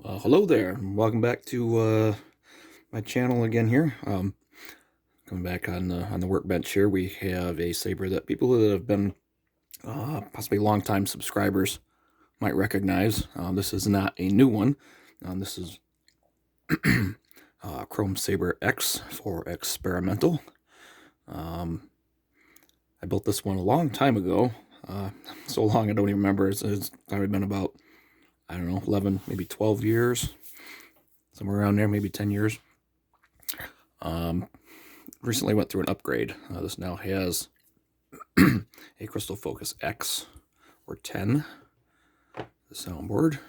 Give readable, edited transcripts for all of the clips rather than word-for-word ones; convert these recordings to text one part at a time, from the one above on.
Hello there, welcome back to my channel again here. Coming back on the workbench here, we have a saber that people that have been possibly long-time subscribers might recognize. This is not a new one. This is Chrome Saber X for X-Perimental. I built this one a long time ago. So long I don't even remember. It's probably been about, I don't know, 11, maybe 12 years. Somewhere around there, maybe 10 years. Recently went through an upgrade. This now has a Crystal Focus X or 10, the soundboard.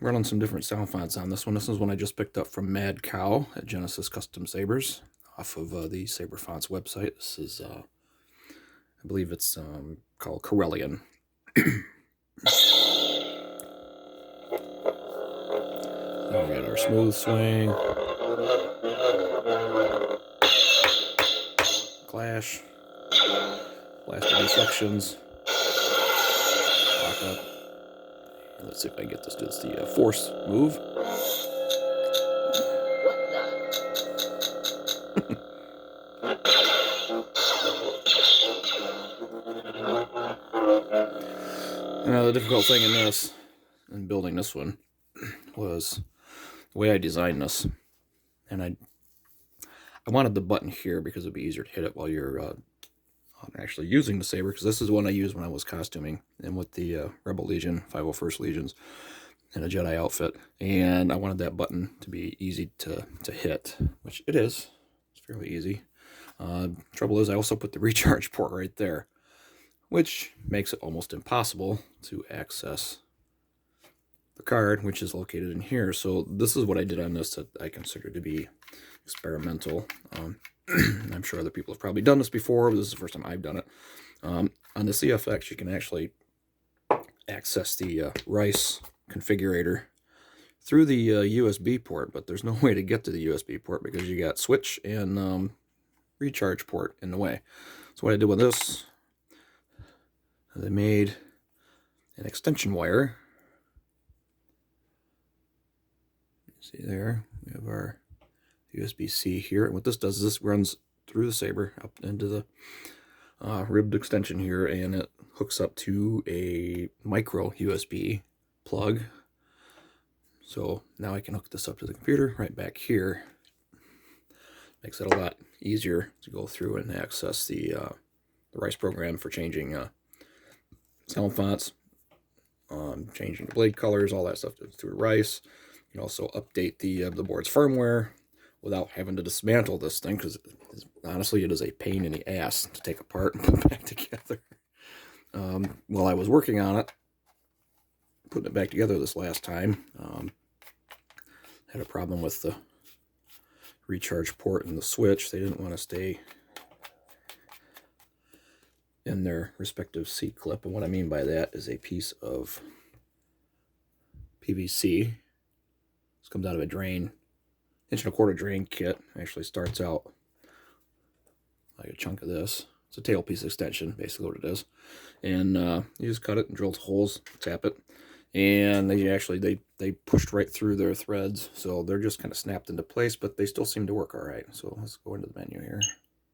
Running some different sound fonts on this one. This is one I just picked up from Mad Cow at Genesis Custom Sabers off of the Saber Fonts website. This is, I believe it's called Corellian. We got our smooth swing, clash, blaster deflections, lock up. Let's see if I can get this to the force move. Now the difficult thing in building this one, was the way I designed this, and I wanted the button here because it'd be easier to hit it while you're actually using the saber, because this is one I used when I was costuming and with the Rebel Legion, 501st Legions, in a Jedi outfit, and I wanted that button to be easy to hit, which it is. It's fairly easy. Trouble is I also put the recharge port right there, which makes it almost impossible to access the card, which is located in here. So this is what I did on this that I consider to be experimental. I'm sure other people have probably done this before, but this is the first time I've done it. On the CFX, you can actually access the RICE configurator through the USB port, but there's no way to get to the USB port because you got switch and recharge port in the way. So what I did with this is I made an extension wire. See there, we have our USB-C here, and what this does is this runs through the saber up into the ribbed extension here, and it hooks up to a micro USB plug. So now I can hook this up to the computer right back here. Makes it a lot easier to go through and access the RICE program for changing sound fonts, changing the blade colors, all that stuff through RICE. You can also update the board's firmware without having to dismantle this thing, because honestly it is a pain in the ass to take apart and put back together. While I was working on it, putting it back together this last time, had a problem with the recharge port and the switch. They didn't want to stay in their respective seat clip, and what I mean by that is a piece of PVC. This comes out of a drain, 1.25" drain kit. Actually starts out like a chunk of this. It's a tailpiece extension, basically what it is. And you just cut it and drill holes, tap it, and they pushed right through their threads, so they're just kind of snapped into place, but they still seem to work all right. So let's go into the menu here.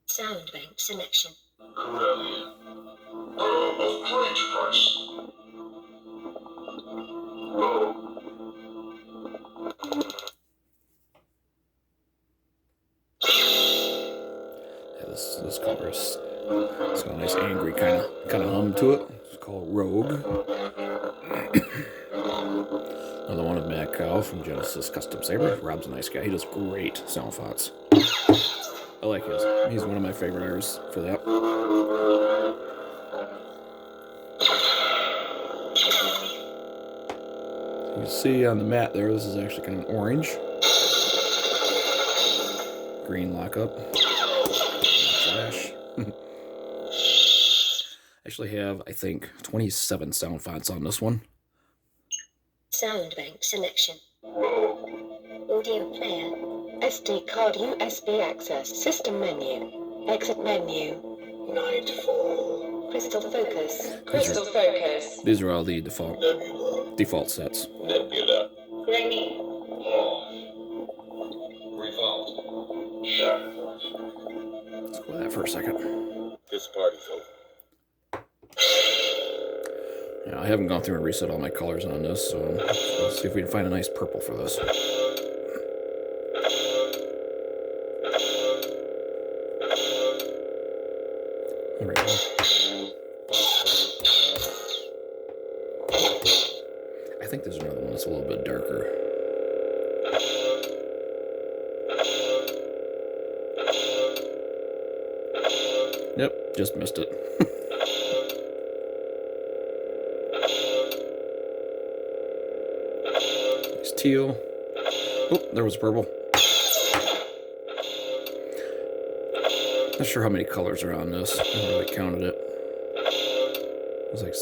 Sound bank selection. This color is, it's got a nice angry kind of hum to it. It's called Rogue. Another one of Mad Cow from Genesis Custom Saber. Rob's a nice guy. He does great sound fonts. I like his. He's one of my favorite artists for that. You can see on the mat there, this is actually kind of an orange. Green lockup. Flash. Actually have, I think, 27 sound fonts on this one. Sound bank selection. Audio player. SD card USB access. System menu. Exit menu. Nightfall. Crystal focus. Crystal focus. These are all the default sets. Nebula. Grainy. Revolve. Let's go with that for a second. This party's over. Yeah, I haven't gone through and reset all my colors on this, so let's see if we can find a nice purple for this. There we go. I think there's another one that's a little bit darker. Yep, just missed it. It's teal. Oh, there was purple. Not sure how many colors are on this. I haven't really counted it. It was like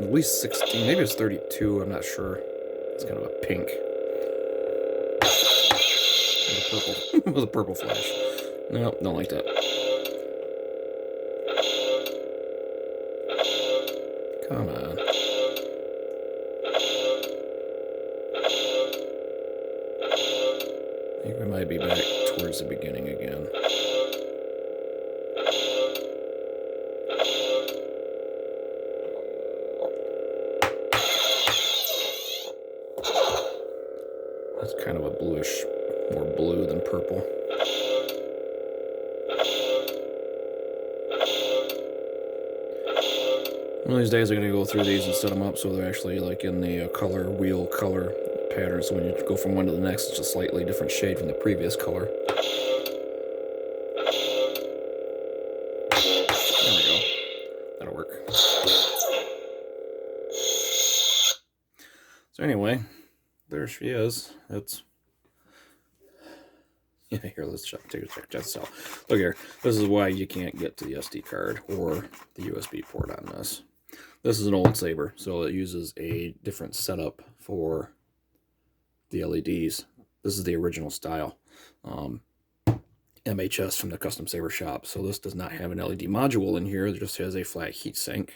at least 16, maybe it's 32, I'm not sure. It's kind of a pink. With a purple, with a purple flash. No, don't like that. Come on. I think we might be back towards the beginning again. That's kind of a bluish, more blue than purple. One of these days I'm going to go through these and set them up so they're actually like in the color wheel color pattern. So when you go from one to the next, it's a slightly different shade from the previous color. There we go. That'll work. So anyway, there she is. That's... Yeah, here, let's check this out. Look here. This is why you can't get to the SD card or the USB port on this. This is an old Saber, so it uses a different setup for the LEDs. This is the original style MHS from the Custom Saber shop. So this does not have an LED module in here. It just has a flat heat sink.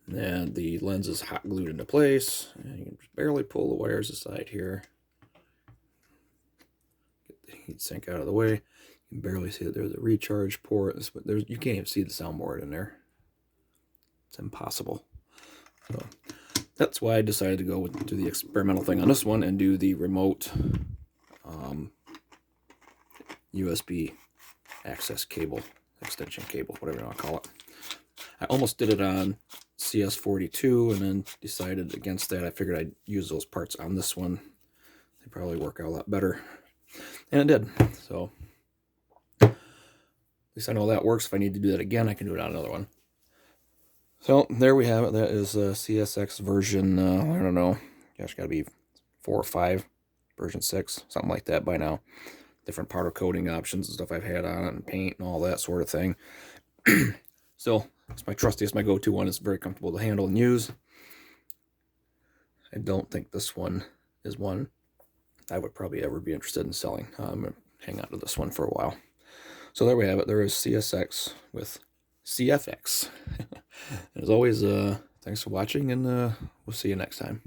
And the lens is hot glued into place. And you can just barely pull the wires aside here. Get the heat sink out of the way. You can barely see that there's a recharge port. You can't even see the soundboard in there. It's impossible. So that's why I decided to go do the experimental thing on this one and do the remote USB access cable, extension cable, whatever you want to call it. I almost did it on CS42 and then decided against that. I figured I'd use those parts on this one. They probably work out a lot better. And it did. So at least I know that works. If I need to do that again, I can do it on another one. So there we have it. That is CSX version, I don't know, gosh, got to be 4 or 5, version 6, something like that by now. Different powder coating options and stuff I've had on it, and paint and all that sort of thing. Still, it's my trustiest, my go-to one. It's very comfortable to handle and use. I don't think this one is one I would probably ever be interested in selling. I'm going to hang on to this one for a while. So there we have it. There is CSX with CFX. As always, thanks for watching, and we'll see you next time.